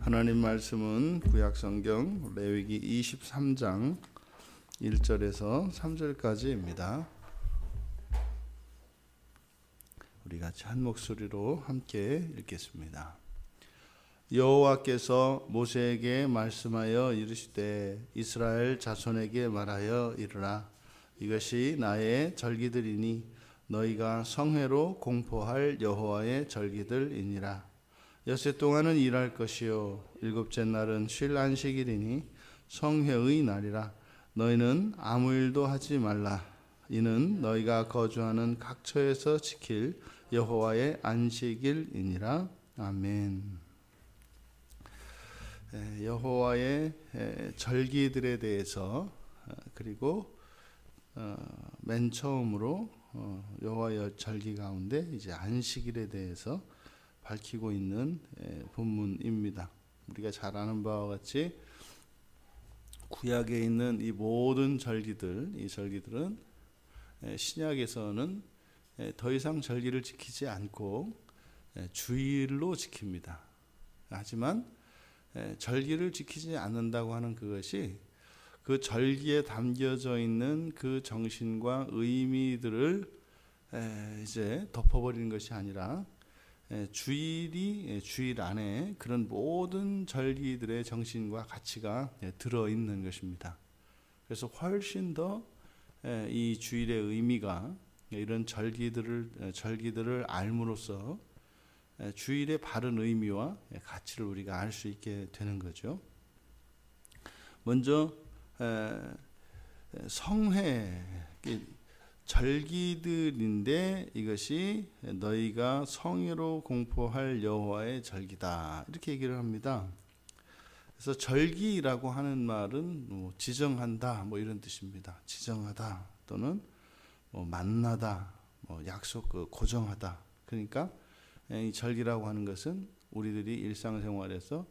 하나님 말씀은 구약성경 레위기 23장 1절에서 3절까지입니다. 우리 같이 한 목소리로 함께 읽겠습니다. 여호와께서 모세에게 말씀하여 이르시되 이스라엘 자손에게 말하여 이르라. 이것이 나의 절기들이니 너희가 성회로 공포할 여호와의 절기들이니라. 엿새 동안은 일할 것이요 일곱째 날은 쉴 안식일이니 성회의 날이라. 너희는 아무 일도 하지 말라. 이는 너희가 거주하는 각처에서 지킬 여호와의 안식일이니라. 아멘. 여호와의 절기들에 대해서 그리고 맨 처음으로 여호와의 절기 가운데 이제 안식일에 대해서 밝히고 있는 본문입니다. 우리가 잘 아는 바와 같이 구약에 있는 이 모든 절기들, 이 절기들은 신약에서는 더 이상 절기를 지키지 않고 주일로 지킵니다. 하지만 절기를 지키지 않는다고 하는 그것이 그 절기에 담겨져 있는 그 정신과 의미들을 이제 덮어버리는 것이 아니라 주일 안에 그런 모든 절기들의 정신과 가치가 들어있는 것입니다. 그래서 훨씬 더 이 주일의 의미가 이런 절기들을 알므로써 주일의 바른 의미와 가치를 우리가 알 수 있게 되는 거죠. 먼저 성회 절기들인데 이것이 너희가 성회로 공포할 여호와의 절기다, 이렇게 얘기를 합니다. 그래서 절기라고 하는 말은 지정한다 이런 뜻입니다. 지정하다 또는 만나다, 약속, 고정하다. 그러니까 이 절기라고 하는 것은 우리들이 일상생활에서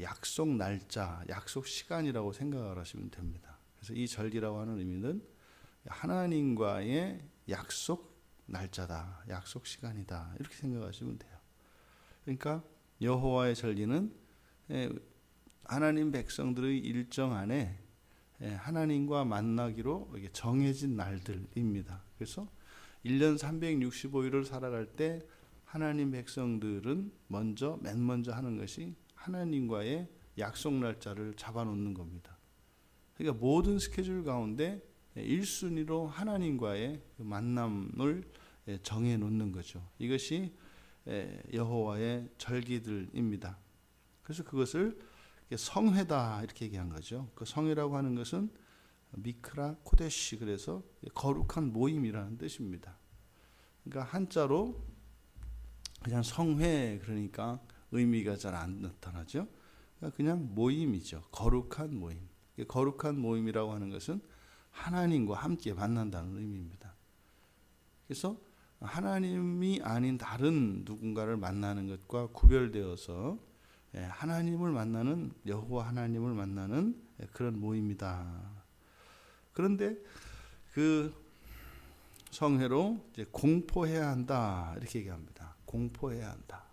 약속 날짜, 약속 시간이라고 생각을 하시면 됩니다. 그래서 이 절기라고 하는 의미는 하나님과의 약속 날짜다, 약속 시간이다, 이렇게 생각하시면 돼요. 그러니까 여호와의 절기는 하나님 백성들의 일정 안에 하나님과 만나기로 정해진 날들입니다. 그래서 1년 365일을 살아갈 때 하나님 백성들은 맨 먼저 하는 것이 하나님과의 약속 날짜를 잡아놓는 겁니다. 그러니까 모든 스케줄 가운데 1순위로 하나님과의 만남을 정해놓는 거죠. 이것이 여호와의 절기들입니다. 그래서 그것을 성회다 이렇게 얘기한 거죠. 그 성회라고 하는 것은 미크라 코데시, 그래서 거룩한 모임이라는 뜻입니다. 그러니까 한자로 그냥 성회, 그러니까 의미가 잘 안 나타나죠. 그러니까 그냥 모임이죠. 거룩한 모임. 거룩한 모임이라고 하는 것은 하나님과 함께 만난다는 의미입니다. 그래서 하나님이 아닌 다른 누군가를 만나는 것과 구별되어서 하나님을 만나는, 여호와 하나님을 만나는 그런 모임이다. 그런데 그 성회로 이제 공포해야 한다 이렇게 얘기합니다. 공포해야 한다.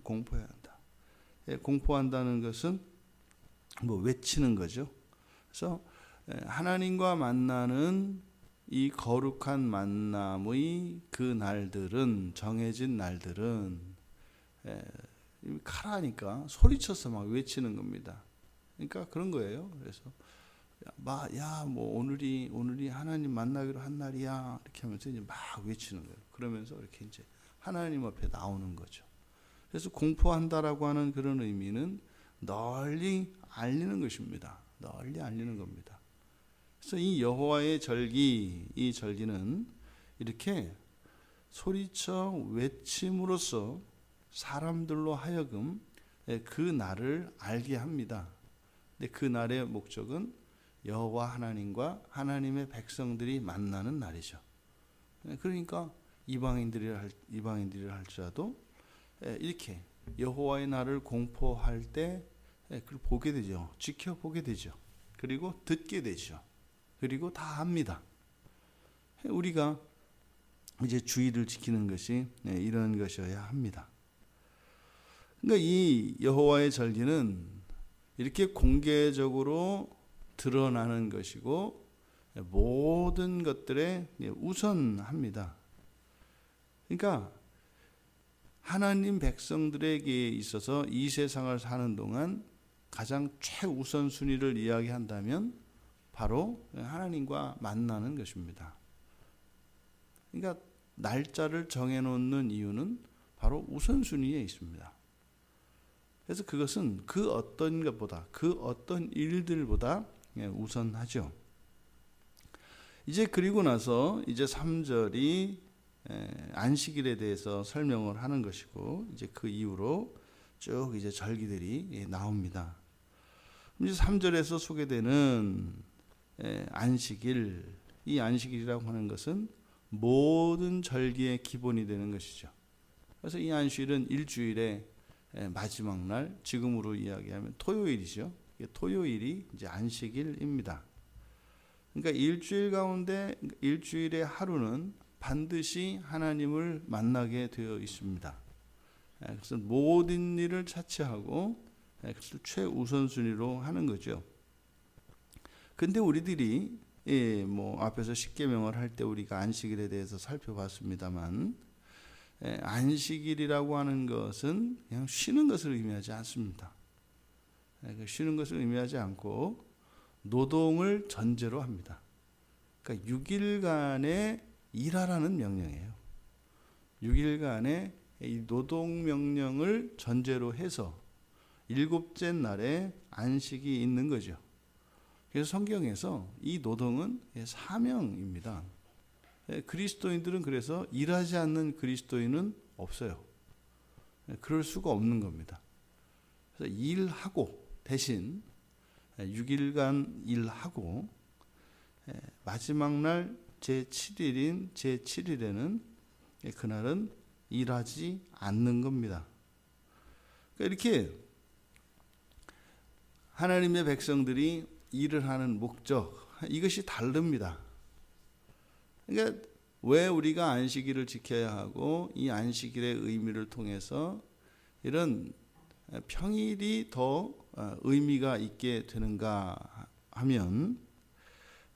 공포해야 한다. 공포한다는 것은 외치는 거죠. 그래서 하나님과 만나는 이 거룩한 만남의 그 날들은, 정해진 날들은 카라니까 소리쳐서 막 외치는 겁니다. 그러니까 그런 거예요. 그래서 오늘이 하나님 만나기로 한 날이야 이렇게 하면서 이제 막 외치는 거예요. 그러면서 이렇게 이제 하나님 앞에 나오는 거죠. 그래서 공포한다라고 하는 그런 의미는 널리 알리는 것입니다. 널리 알리는 겁니다. 그래서 이 여호와의 절기, 이 절기는 이렇게 소리쳐 외침으로써 사람들로 하여금 그 날을 알게 합니다. 근데 그 날의 목적은 여호와 하나님과 하나님의 백성들이 만나는 날이죠. 그러니까 이방인들이 할지라도 이렇게 여호와의 날을 공포할 때 그걸 보게 되죠. 지켜보게 되죠. 그리고 듣게 되죠. 그리고 다 합니다. 우리가 이제 주의를 지키는 것이 이런 것이어야 합니다. 그러니까 이 여호와의 절기는 이렇게 공개적으로 드러나는 것이고 모든 것들에 우선합니다. 그러니까 하나님 백성들에게 있어서 이 세상을 사는 동안 가장 최우선 순위를 이야기한다면 바로 하나님과 만나는 것입니다. 그러니까 날짜를 정해놓는 이유는 바로 우선순위에 있습니다. 그래서 그것은 그 어떤 것보다, 그 어떤 일들보다 우선하죠. 이제 그리고 나서 이제 3절이 안식일에 대해서 설명을 하는 것이고, 이제 그 이후로 쭉 이제 절기들이 나옵니다. 이제 3절에서 소개되는 안식일, 이 안식일이라고 하는 것은 모든 절기의 기본이 되는 것이죠. 그래서 이 안식일은 일주일의 마지막 날, 지금으로 이야기하면 토요일이죠. 토요일이 이제 안식일입니다. 그러니까 일주일 가운데 일주일의 하루는 반드시 하나님을 만나게 되어 있습니다. 그래서 모든 일을 차치하고 그것을 최우선순위로 하는 거죠. 근데 우리들이 앞에서 십계명을 할 때 우리가 안식일에 대해서 살펴봤습니다만, 안식일이라고 하는 것은 그냥 쉬는 것을 의미하지 않습니다. 쉬는 것을 의미하지 않고 노동을 전제로 합니다. 그러니까 6일간의 일하라는 명령이에요. 6일간의 이 노동 명령을 전제로 해서 7째 날에 안식이 있는 거죠. 그래서 성경에서 이 노동은 사명입니다. 그리스도인들은 그래서 일하지 않는 그리스도인은 없어요. 그럴 수가 없는 겁니다. 그래서 일하고 대신 6일간 일하고 마지막 날 제7일인 제7일에는 그날은 일하지 않는 겁니다. 그러니까 이렇게 하나님의 백성들이 일을 하는 목적, 이것이 다릅니다. 그러니까 왜 우리가 안식일을 지켜야 하고 이 안식일의 의미를 통해서 이런 평일이 더 의미가 있게 되는가 하면,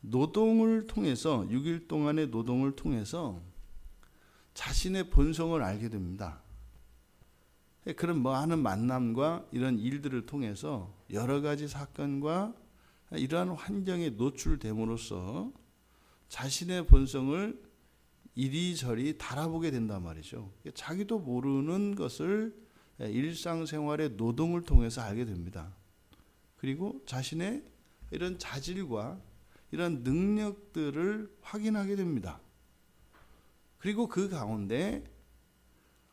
노동을 통해서 6일 동안의 노동을 통해서 자신의 본성을 알게 됩니다. 그런 많은 만남과 이런 일들을 통해서 여러 가지 사건과 이러한 환경에 노출됨으로써 자신의 본성을 이리저리 달아보게 된단 말이죠. 자기도 모르는 것을 일상생활의 노동을 통해서 알게 됩니다. 그리고 자신의 이런 자질과 이런 능력들을 확인하게 됩니다. 그리고 그 가운데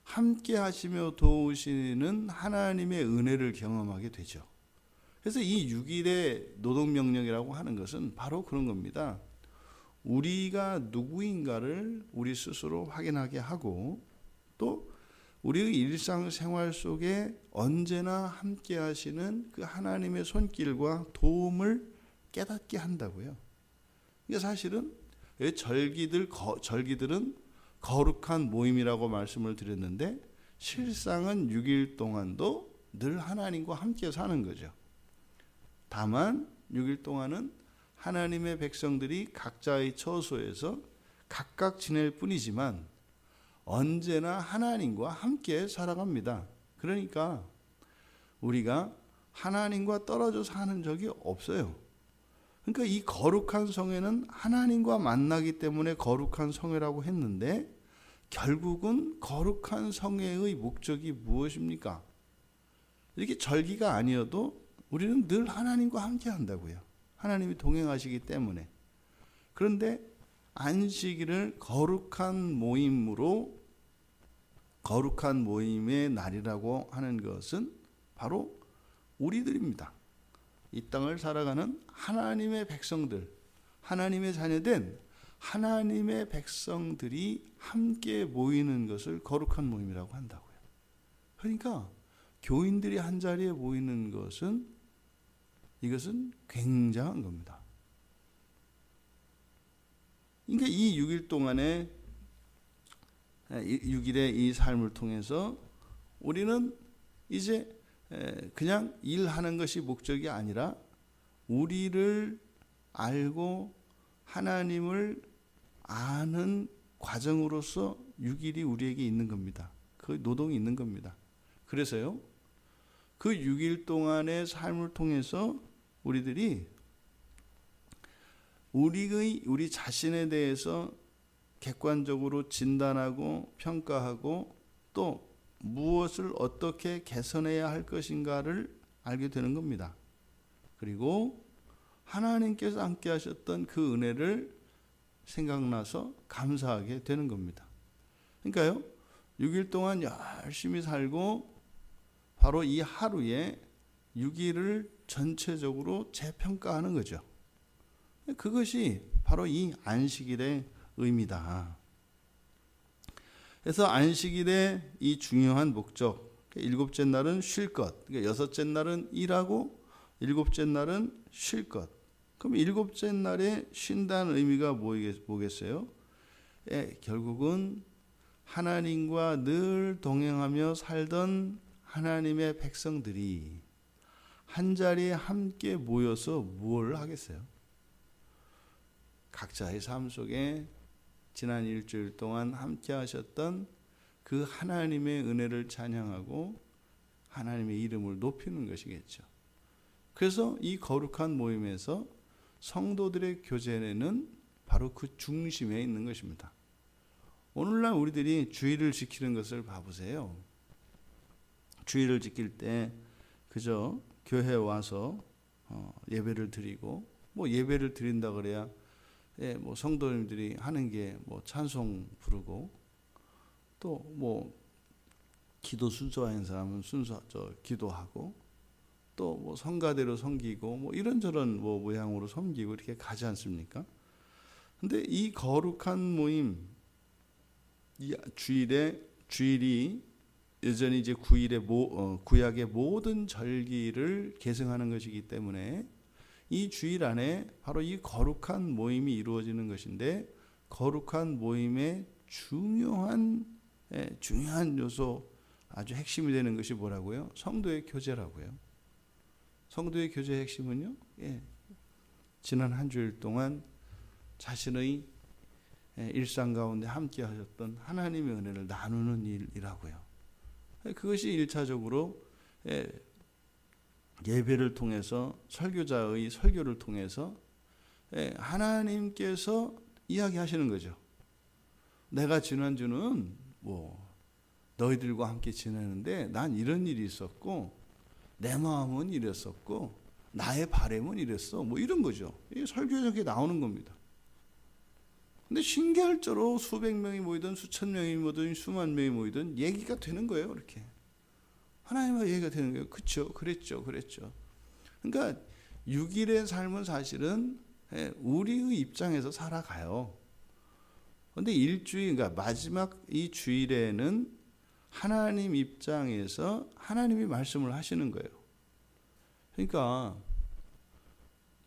함께 하시며 도우시는 하나님의 은혜를 경험하게 되죠. 그래서 이 6일의 노동명령이라고 하는 것은 바로 그런 겁니다. 우리가 누구인가를 우리 스스로 확인하게 하고, 또 우리의 일상생활 속에 언제나 함께 하시는 그 하나님의 손길과 도움을 깨닫게 한다고요. 그러니까 사실은 절기들은 거룩한 모임이라고 말씀을 드렸는데, 실상은 6일 동안도 늘 하나님과 함께 사는 거죠. 다만 6일 동안은 하나님의 백성들이 각자의 처소에서 각각 지낼 뿐이지만 언제나 하나님과 함께 살아갑니다. 그러니까 우리가 하나님과 떨어져 사는 적이 없어요. 그러니까 이 거룩한 성회는 하나님과 만나기 때문에 거룩한 성회라고 했는데, 결국은 거룩한 성회의 목적이 무엇입니까? 이렇게 절기가 아니어도 우리는 늘 하나님과 함께 한다고요. 하나님이 동행하시기 때문에. 그런데 안식일을 거룩한 모임의 날이라고 하는 것은 바로 우리들입니다. 이 땅을 살아가는 하나님의 백성들, 하나님의 자녀된 하나님의 백성들이 함께 모이는 것을 거룩한 모임이라고 한다고요. 그러니까 교인들이 한 자리에 모이는 이것은 굉장한 겁니다. 그러니까 이 6일 동안의 6일의 이 삶을 통해서 우리는 이제 그냥 일하는 것이 목적이 아니라 우리를 알고 하나님을 아는 과정으로서 6일이 우리에게 있는 겁니다. 그 노동이 있는 겁니다. 그래서요, 그 6일 동안의 삶을 통해서 우리들이 우리 자신에 대해서 객관적으로 진단하고 평가하고 또 무엇을 어떻게 개선해야 할 것인가를 알게 되는 겁니다. 그리고 하나님께서 함께 하셨던 그 은혜를 생각나서 감사하게 되는 겁니다. 그러니까요, 6일 동안 열심히 살고 바로 이 하루에 6일을 전체적으로 재평가하는 거죠. 그것이 바로 이 안식일의 의미다. 그래서 안식일의 이 중요한 목적, 일곱째 날은 쉴 것, 그러니까 여섯째 날은 일하고 일곱째 날은 쉴 것. 그럼 일곱째 날에 쉰다는 의미가 뭐겠어요? 결국은 하나님과 늘 동행하며 살던 하나님의 백성들이 한 자리에 함께 모여서 무엇을 하겠어요? 각자의 삶 속에 지난 일주일 동안 함께 하셨던 그 하나님의 은혜를 찬양하고 하나님의 이름을 높이는 것이겠죠. 그래서 이 거룩한 모임에서 성도들의 교제는 바로 그 중심에 있는 것입니다. 오늘날 우리들이 주일을 지키는 것을 봐보세요. 주일을 지킬 때 그저 교회에 와서 예배를 드리고, 뭐 예배를 드린다 그래야 뭐 성도님들이 하는 게 뭐 찬송 부르고, 또 뭐 기도 순서인 사람은 기도하고, 또 뭐 성가대로 섬기고, 뭐 이런저런 뭐 모양으로 섬기고 이렇게 가지 않습니까? 근데 이 거룩한 모임, 이 주일이 여전히 이제 구약의 모든 절기를 계승하는 것이기 때문에 이 주일 안에 바로 이 거룩한 모임이 이루어지는 것인데, 거룩한 모임의 중요한 요소, 아주 핵심이 되는 것이 뭐라고요? 성도의 교제라고요. 성도의 교제의 핵심은요, 지난 한 주일 동안 자신의 일상 가운데 함께 하셨던 하나님의 은혜를 나누는 일이라고요. 그것이 1차적으로 예배를 통해서, 설교자의 설교를 통해서 하나님께서 이야기하시는 거죠. 내가 지난주는 뭐 너희들과 함께 지내는데 난 이런 일이 있었고, 내 마음은 이랬었고, 나의 바람은 이랬어, 뭐 이런 거죠. 이게 설교에 나오는 겁니다. 근데 신기할대로 수백 명이 모이든 수천 명이 모이든 수만 명이 모이든 얘기가 되는 거예요. 이렇게 하나님과 얘기가 되는 거예요. 그렇죠, 그랬죠. 그러니까 6일의 삶은 사실은 우리의 입장에서 살아가요. 그런데 일주일, 그러니까 마지막 이 주일에는 하나님 입장에서 하나님이 말씀을 하시는 거예요. 그러니까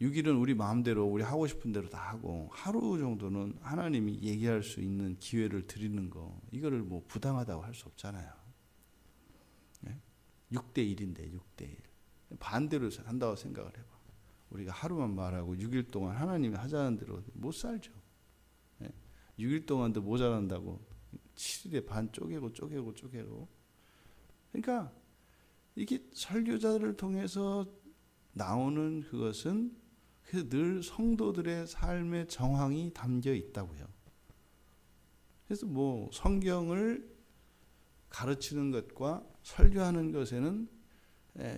6일은 우리 마음대로 우리 하고 싶은 대로 다 하고, 하루 정도는 하나님이 얘기할 수 있는 기회를 드리는 거, 이거를 뭐 부당하다고 할 수 없잖아요. 6대1인데 6대1. 반대로 한다고 생각을 해봐. 우리가 하루만 말하고 6일 동안 하나님이 하자는 대로 못 살죠. 6일 동안도 모자란다고 7일에 반 쪼개고. 그러니까 이게 설교자들을 통해서 나오는 그것은 그래서 늘 성도들의 삶의 정황이 담겨 있다고요. 그래서 뭐 성경을 가르치는 것과 설교하는 것에는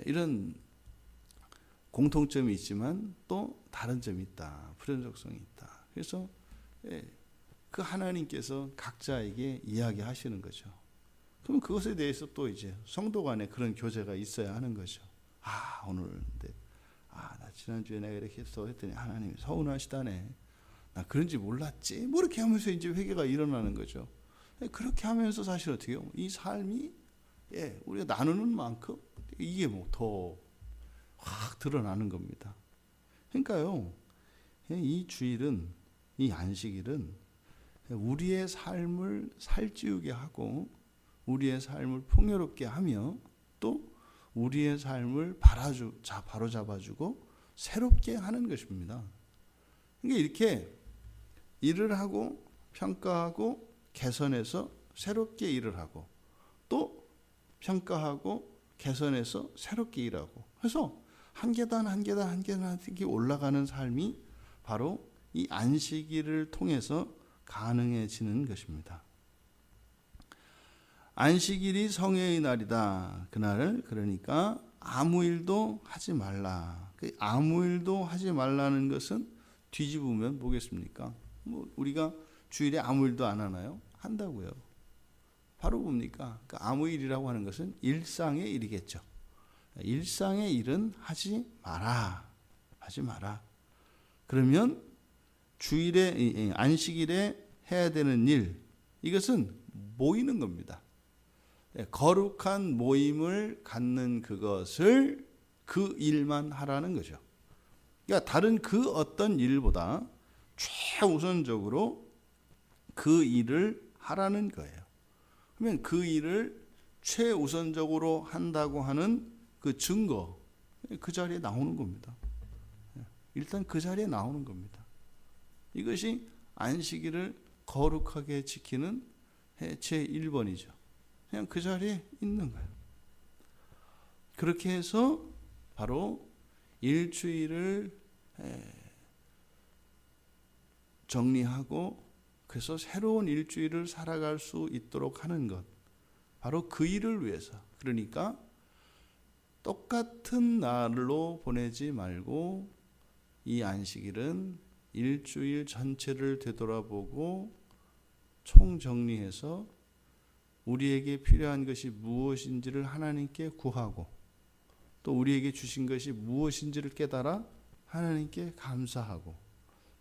이런 공통점이 있지만 또 다른 점이 있다. 불연속성이 있다. 그래서 그 하나님께서 각자에게 이야기하시는 거죠. 그럼 그것에 대해서 또 이제 성도 간에 그런 교제가 있어야 하는 거죠. 오늘 근데 나 지난주에 내가 이렇게 했어 했더니 하나님이 서운하시다네. 나 그런지 몰랐지. 뭐 이렇게 하면서 이제 회개가 일어나는 거죠. 그렇게 하면서 사실 어떻게 해요? 이 삶이 우리가 나누는 만큼 이게 뭐 더 확 드러나는 겁니다. 그러니까요, 이 주일은, 이 안식일은 우리의 삶을 살찌우게 하고 우리의 삶을 풍요롭게 하며 또 우리의 삶을 바로잡아주고 새롭게 하는 것입니다. 그러니까 이렇게 일을 하고 평가하고 개선해서 새롭게 일을 하고 또 평가하고 개선해서 새롭게 일하고 해서 한 계단 한 계단 한 계단 이렇게 올라가는 삶이 바로 이 안식일을 통해서 가능해지는 것입니다. 안식일이 성회의 날이다. 그날 그러니까 아무 일도 하지 말라. 아무 일도 하지 말라는 것은 뒤집으면 뭐겠습니까? 우리가 주일에 아무 일도 안 하나요? 한다고요. 바로 뭡니까? 아무 일이라고 하는 것은 일상의 일이겠죠. 일상의 일은 하지 마라. 하지 마라. 그러면 주일에 안식일에 해야 되는 일 이것은 모이는 겁니다. 거룩한 모임을 갖는 그것을 그 일만 하라는 거죠. 그러니까 다른 그 어떤 일보다 최우선적으로 그 일을 하라는 거예요. 그러면 그 일을 최우선적으로 한다고 하는 그 증거, 그 자리에 나오는 겁니다. 일단 그 자리에 나오는 겁니다. 이것이 안식일을 거룩하게 지키는 제1번이죠. 그냥 그 자리에 있는 거예요. 그렇게 해서 바로 일주일을 정리하고 그래서 새로운 일주일을 살아갈 수 있도록 하는 것. 바로 그 일을 위해서. 그러니까 똑같은 날로 보내지 말고 이 안식일은 일주일 전체를 되돌아보고 총정리해서 우리에게 필요한 것이 무엇인지를 하나님께 구하고 또 우리에게 주신 것이 무엇인지를 깨달아 하나님께 감사하고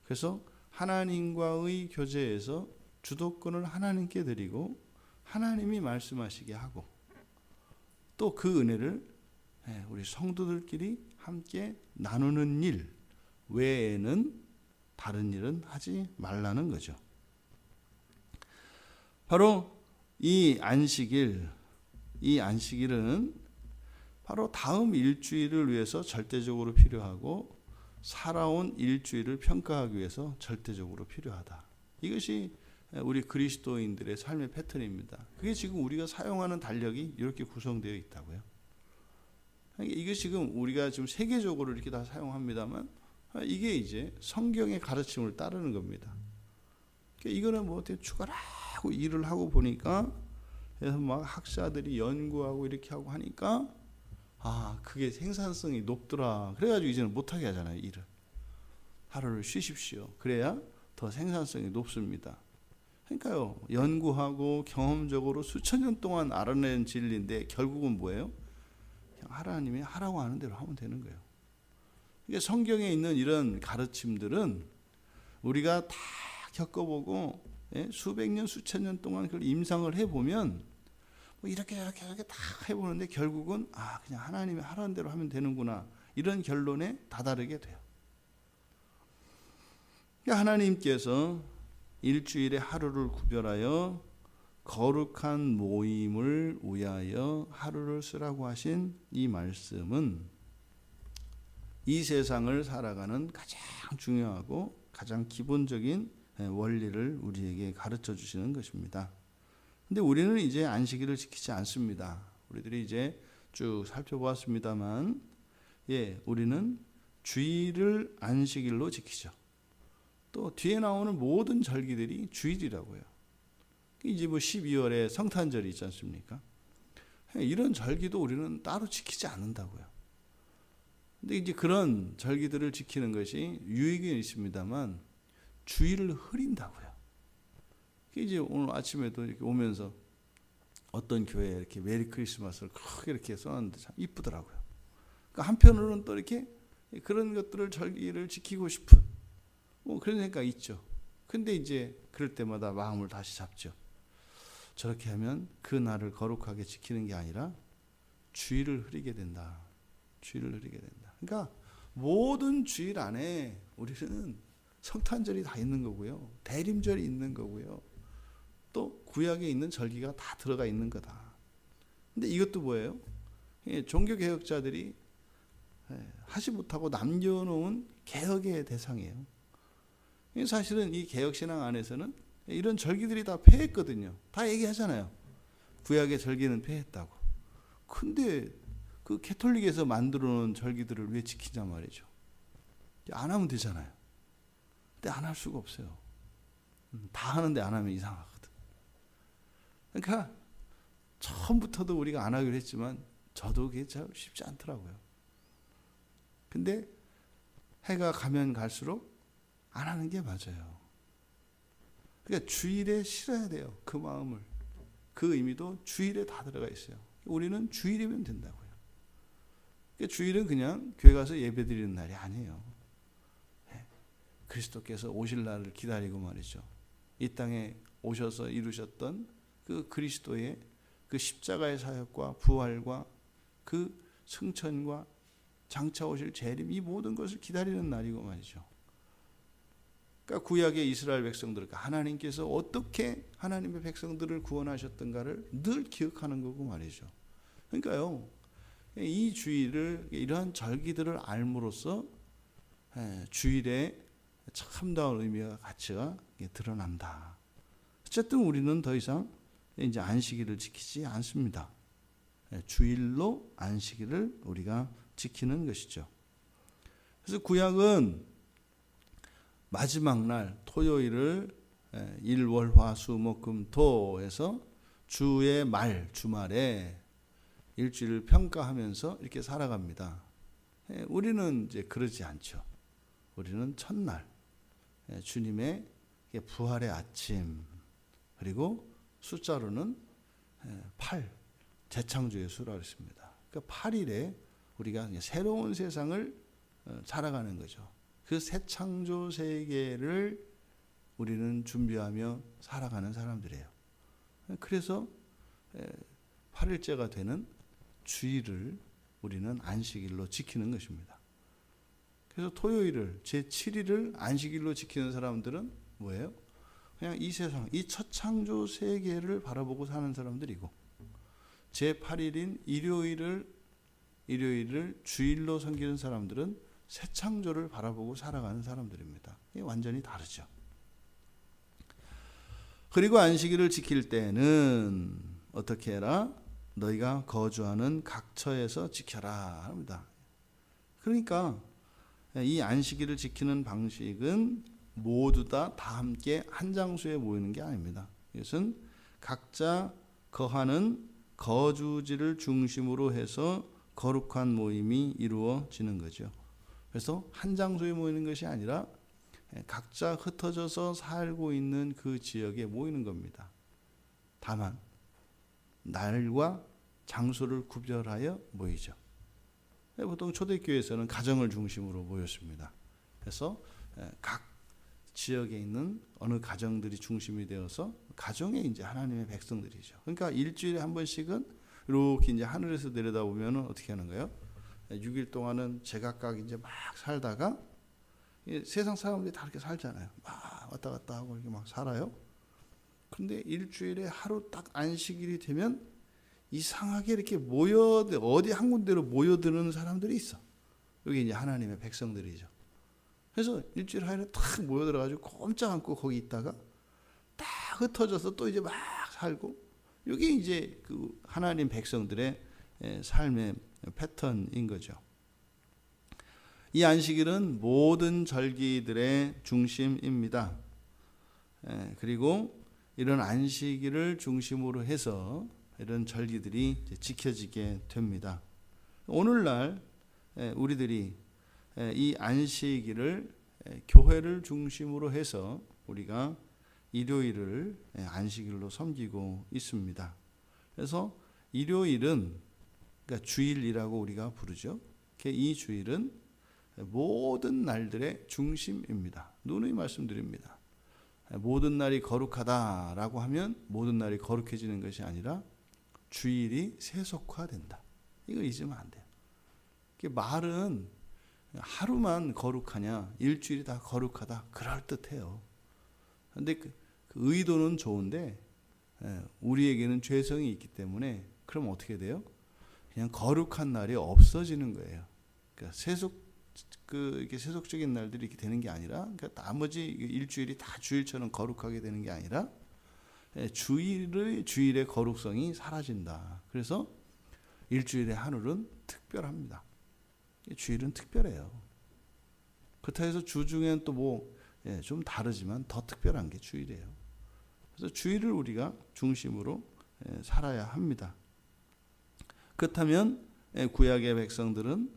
그래서 하나님과의 교제에서 주도권을 하나님께 드리고 하나님이 말씀하시게 하고 또 그 은혜를 우리 성도들끼리 함께 나누는 일 외에는 다른 일은 하지 말라는 거죠. 바로 이 안식일은 바로 다음 일주일을 위해서 절대적으로 필요하고 살아온 일주일을 평가하기 위해서 절대적으로 필요하다. 이것이 우리 그리스도인들의 삶의 패턴입니다. 그게 지금 우리가 사용하는 달력이 이렇게 구성되어 있다고요. 이게 지금 우리가 지금 세계적으로 이렇게 다 사용합니다만 이게 이제 성경의 가르침을 따르는 겁니다. 이거는 뭐 어떻게 추가하고 일을 하고 보니까 그래서 막 학자들이 연구하고 이렇게 하고 하니까 그게 생산성이 높더라. 그래가지고 이제는 못하게 하잖아요. 일을. 하루를 쉬십시오. 그래야 더 생산성이 높습니다. 그러니까요. 연구하고 경험적으로 수천 년 동안 알아낸 진리인데 결국은 뭐예요? 그냥 하나님이 하라고 하는 대로 하면 되는 거예요. 그러니까 성경에 있는 이런 가르침들은 우리가 다 겪어보고 수백 년, 수천 년 동안 그걸 임상을 해보면 이렇게 다 해보는데 결국은 그냥 하나님이 하라는 대로 하면 되는구나 이런 결론에 다다르게 돼요. 그러니까 하나님께서 일주일에 하루를 구별하여 거룩한 모임을 위하여 하루를 쓰라고 하신 이 말씀은 이 세상을 살아가는 가장 중요하고 가장 기본적인 원리를 우리에게 가르쳐 주시는 것입니다. 근데 우리는 이제 안식일을 지키지 않습니다. 우리들이 이제 쭉 살펴보았습니다만, 우리는 주일을 안식일로 지키죠. 또 뒤에 나오는 모든 절기들이 주일이라고요. 이제 12월에 성탄절이 있지 않습니까? 이런 절기도 우리는 따로 지키지 않는다고요. 근데 이제 그런 절기들을 지키는 것이 유익은 있습니다만 주일을 흐린다고요. 이제 오늘 아침에도 이렇게 오면서 어떤 교회에 이렇게 메리 크리스마스를 크게 이렇게 써놨는데 참 이쁘더라고요. 그러니까 한편으로는 또 이렇게 그런 것들을 절기를 지키고 싶은 그런 생각이 있죠. 근데 이제 그럴 때마다 마음을 다시 잡죠. 저렇게 하면 그 날을 거룩하게 지키는 게 아니라 주일을 흐리게 된다. 주일을 흐리게 된다. 그러니까 모든 주일 안에 우리는 성탄절이 다 있는 거고요. 대림절이 있는 거고요. 또 구약에 있는 절기가 다 들어가 있는 거다. 근데 이것도 뭐예요? 종교 개혁자들이 하지 못하고 남겨놓은 개혁의 대상이에요. 사실은 이 개혁신앙 안에서는 이런 절기들이 다 폐했거든요. 다 얘기하잖아요. 구약의 절기는 폐했다고. 근데 그 캐톨릭에서 만들어 놓은 절기들을 왜 지키냐 말이죠. 안 하면 되잖아요. 근데 안 할 수가 없어요. 다 하는데 안 하면 이상하거든. 그러니까 처음부터도 우리가 안 하기로 했지만 저도 그게 참 쉽지 않더라고요. 근데 해가 가면 갈수록 안 하는 게 맞아요. 그러니까 주일에 실어야 돼요. 그 마음을. 그 의미도 주일에 다 들어가 있어요. 우리는 주일이면 된다고요. 그러니까 주일은 그냥 교회 가서 예배 드리는 날이 아니에요. 그리스도께서 오실 날을 기다리고 말이죠. 이 땅에 오셔서 이루셨던 그 그리스도의 그 십자가의 사역과 부활과 그 승천과 장차 오실 재림, 이 모든 것을 기다리는 날이고 말이죠. 그러니까 구약의 이스라엘 백성들, 하나님께서 어떻게 하나님의 백성들을 구원하셨던가를 늘 기억하는 거고 말이죠. 그러니까요, 이 주일을, 이러한 절기들을 알므로써 주일에 참다운 의미와 가치가 드러난다. 어쨌든 우리는 더 이상 이제 안식일을 지키지 않습니다. 주일로 안식일을 우리가 지키는 것이죠. 그래서 구약은 마지막 날 토요일을 일월화수목금토에서 주의 말 주말에 일주일을 평가하면서 이렇게 살아갑니다. 우리는 이제 그러지 않죠. 우리는 첫날 주님의 부활의 아침, 그리고 숫자로는 8, 재창조의 수라고 했습니다. 그러니까 8일에 우리가 새로운 세상을 살아가는 거죠. 그 새 창조 세계를 우리는 준비하며 살아가는 사람들이에요. 그래서 8일째가 되는 주일을 우리는 안식일로 지키는 것입니다. 그래서 토요일을, 제7일을 안식일로 지키는 사람들은 뭐예요? 그냥 이 세상, 이 첫 창조 세계를 바라보고 사는 사람들이고, 제8일인 일요일을 주일로 섬기는 사람들은 새 창조를 바라보고 살아가는 사람들입니다. 이게 완전히 다르죠. 그리고 안식일을 지킬 때는 어떻게 해라? 너희가 거주하는 각처에서 지켜라 합니다. 그러니까 이 안식일을 지키는 방식은 모두 다 함께 한 장소에 모이는 게 아닙니다. 이것은 각자 거하는 거주지를 중심으로 해서 거룩한 모임이 이루어지는 거죠. 그래서 한 장소에 모이는 것이 아니라 각자 흩어져서 살고 있는 그 지역에 모이는 겁니다. 다만 날과 장소를 구별하여 모이죠. 보통 초대교회에서는 가정을 중심으로 모였습니다. 그래서 각 지역에 있는 어느 가정들이 중심이 되어서 가정에 이제 하나님의 백성들이죠. 그러니까 일주일에 한 번씩은 이렇게 이제 하늘에서 내려다보면 어떻게 하는 거예요? 6일 동안은 제각각 이제 막 살다가 세상 사람들이 다 이렇게 살잖아요. 막 왔다 갔다 하고 이렇게 막 살아요. 그런데 일주일에 하루 딱 안식일이 되면 이상하게 이렇게 어디 한 군데로 모여드는 사람들이 있어. 여기 이제 하나님의 백성들이죠. 그래서 일주일 하루에 탁 모여들어가지고 꼼짝 않고 거기 있다가 딱 흩어져서 또 이제 막 살고, 이게 이제 그 하나님 백성들의 삶의 패턴인 거죠. 이 안식일은 모든 절기들의 중심입니다. 그리고 이런 안식일을 중심으로 해서 이런 절기들이 지켜지게 됩니다. 오늘날 우리들이 이 안식일을 교회를 중심으로 해서 우리가 일요일을 안식일로 섬기고 있습니다. 그래서 일요일은, 그러니까 주일이라고 우리가 부르죠. 이 주일은 모든 날들의 중심입니다. 누누이 말씀드립니다. 모든 날이 거룩하다라고 하면 모든 날이 거룩해지는 것이 아니라 주일이 세속화된다. 이걸 잊으면 안 돼요. 말은 하루만 거룩하냐, 일주일이 다 거룩하다, 그럴듯해요. 그런데 그 의도는 좋은데 우리에게는 죄성이 있기 때문에 그럼 어떻게 돼요? 그냥 거룩한 날이 없어지는 거예요. 그러니까 이렇게 세속적인 날들이 이렇게 되는 게 아니라, 그러니까 나머지 일주일이 다 주일처럼 거룩하게 되는 게 아니라, 주일의 거룩성이 사라진다. 그래서 일주일의 하늘은 특별합니다. 주일은 특별해요. 그렇다 해서 주 중에는 또 좀 다르지만 더 특별한 게 주일이에요. 그래서 주일을 우리가 중심으로 살아야 합니다. 그렇다면 구약의 백성들은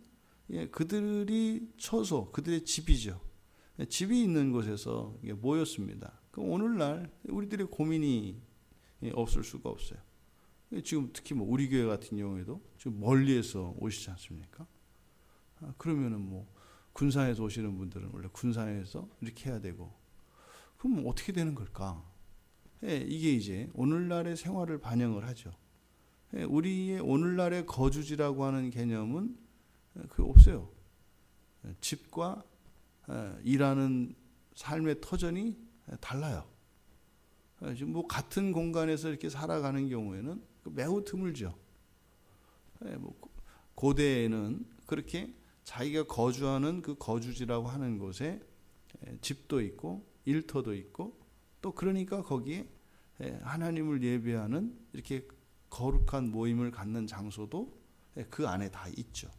그들이 처소, 그들의 집이죠. 집이 있는 곳에서 모였습니다. 그럼 오늘날 우리들의 고민이 없을 수가 없어요. 지금 특히 우리 교회 같은 경우에도 지금 멀리에서 오시지 않습니까? 그러면은 군산에서 오시는 분들은 원래 군산에서 이렇게 해야 되고, 그럼 어떻게 되는 걸까? 이게 이제 오늘날의 생활을 반영을 하죠. 우리의 오늘날의 거주지라고 하는 개념은 없어요. 집과 일하는 삶의 터전이 달라요. 지금 같은 공간에서 이렇게 살아가는 경우에는 매우 드물죠. 고대에는 그렇게 자기가 거주하는 그 거주지라고 하는 곳에 집도 있고 일터도 있고, 또 그러니까 거기에 하나님을 예배하는 이렇게 거룩한 모임을 갖는 장소도 그 안에 다 있죠.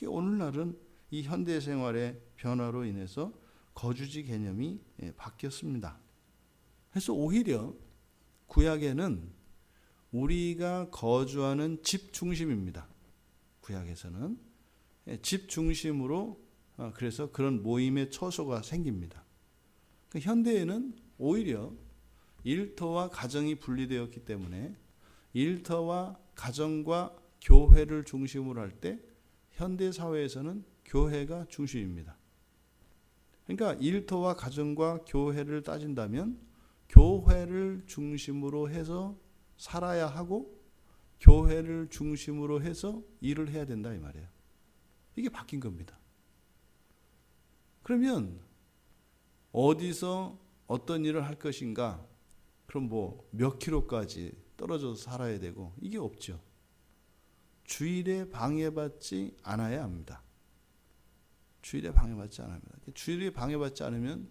오늘날은 이 현대 생활의 변화로 인해서 거주지 개념이 바뀌었습니다. 그래서 오히려 구약에는 우리가 거주하는 집 중심입니다. 구약에서는 집 중심으로 그래서 그런 모임의 처소가 생깁니다. 현대에는 오히려 일터와 가정이 분리되었기 때문에 일터와 가정과 교회를 중심으로 할 때 현대 사회에서는 교회가 중심입니다. 그러니까 일터와 가정과 교회를 따진다면 교회를 중심으로 해서 살아야 하고 교회를 중심으로 해서 일을 해야 된다 이 말이에요. 이게 바뀐 겁니다. 그러면 어디서 어떤 일을 할 것인가? 그럼 몇 킬로까지 떨어져서 살아야 되고, 이게 없죠. 주일에 방해받지 않아야 합니다. 주일에 방해받지 않아야 합니다. 주일에 방해받지 않으면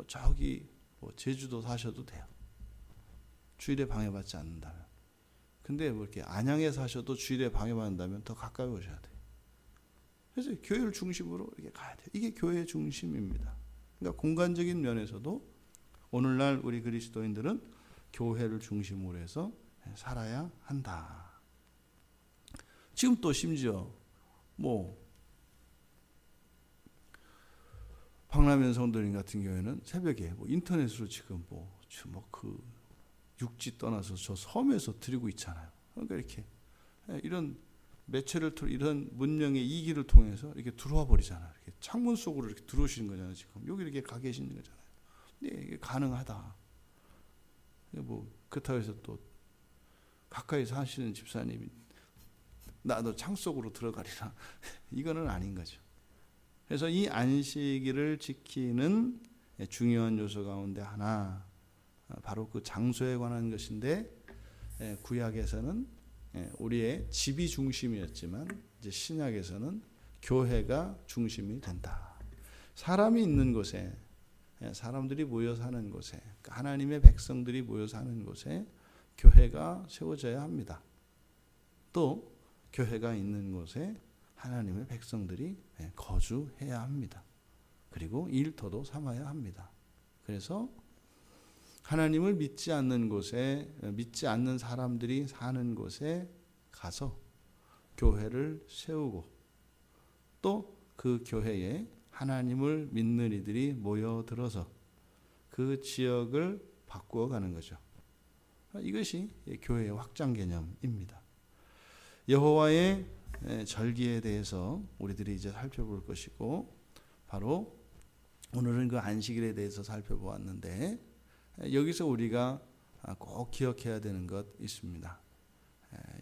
저기 제주도 사셔도 돼요. 주일에 방해받지 않는다면. 근데 이렇게 안양에 사셔도 주일에 방해받는다면 더 가까이 오셔야 돼요. 그래서 교회를 중심으로 이렇게 가야 돼요. 이게 교회의 중심입니다. 그러니까 공간적인 면에서도 오늘날 우리 그리스도인들은 교회를 중심으로 해서 살아야 한다. 지금 또 심지어 박람회 성도님 같은 경우에는 새벽에 인터넷으로 지금 그 육지 떠나서 저 섬에서 드리고 있잖아요. 그러니까 이렇게 이런 매체를 통해 이런 문명의 이기를 통해서 이렇게 들어와 버리잖아요. 이렇게 창문 속으로 이렇게 들어오시는 거잖아요. 지금 여기 이렇게 가 계시는 거잖아요. 근데 이게 가능하다. 그렇다고 해서 또 가까이 사시는 집사님이 나도 창 속으로 들어가리라. 이거는 아닌 거죠. 그래서 이 안식일을 지키는 중요한 요소 가운데 하나, 바로 그 장소에 관한 것인데, 구약에서는 우리의 집이 중심이었지만 이제 신약에서는 교회가 중심이 된다. 사람이 있는 곳에, 사람들이 모여 사는 곳에, 하나님의 백성들이 모여 사는 곳에 교회가 세워져야 합니다. 또 교회가 있는 곳에 하나님의 백성들이 거주해야 합니다. 그리고 일터도 삼아야 합니다. 그래서 하나님을 믿지 않는 곳에, 믿지 않는 사람들이 사는 곳에 가서 교회를 세우고, 또 그 교회에 하나님을 믿는 이들이 모여들어서 그 지역을 바꾸어 가는 거죠. 이것이 교회의 확장 개념입니다. 여호와의 절기에 대해서 우리들이 이제 살펴볼 것이고, 바로 오늘은 그 안식일에 대해서 살펴보았는데, 여기서 우리가 꼭 기억해야 되는 것 있습니다.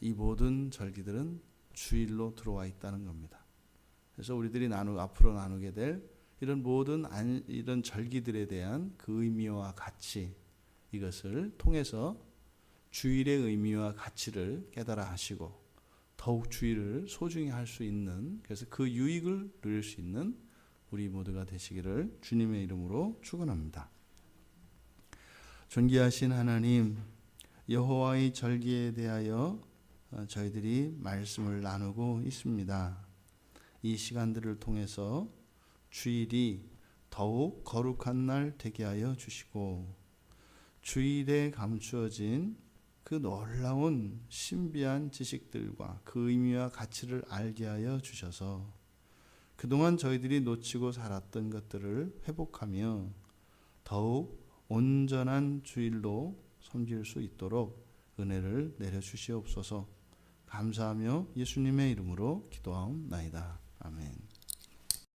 이 모든 절기들은 주일로 들어와 있다는 겁니다. 그래서 우리들이 앞으로 나누게 될 이런 모든 이런 절기들에 대한 그 의미와 가치, 이것을 통해서 주일의 의미와 가치를 깨달아 하시고, 더 더욱 주일을 소중히 할 수 있는, 그래서 그 유익을 누릴 수 있는 우리 모두가 되시기를 주님의 이름으로 축원합니다. 존귀하신 하나님, 여호와의 절기에 대하여 저희들이 말씀을 나누고 있습니다. 이 시간들을 통해서 주일이 더욱 거룩한 날 되게 하여 주시고, 주일에 감추어진 그 놀라운 신비한 지식들과 그 의미와 가치를 알게 하여 주셔서 그동안 저희들이 놓치고 살았던 것들을 회복하며 더욱 온전한 주일로 섬길 수 있도록 은혜를 내려주시옵소서. 감사하며 예수님의 이름으로 기도하옵나이다. 아멘.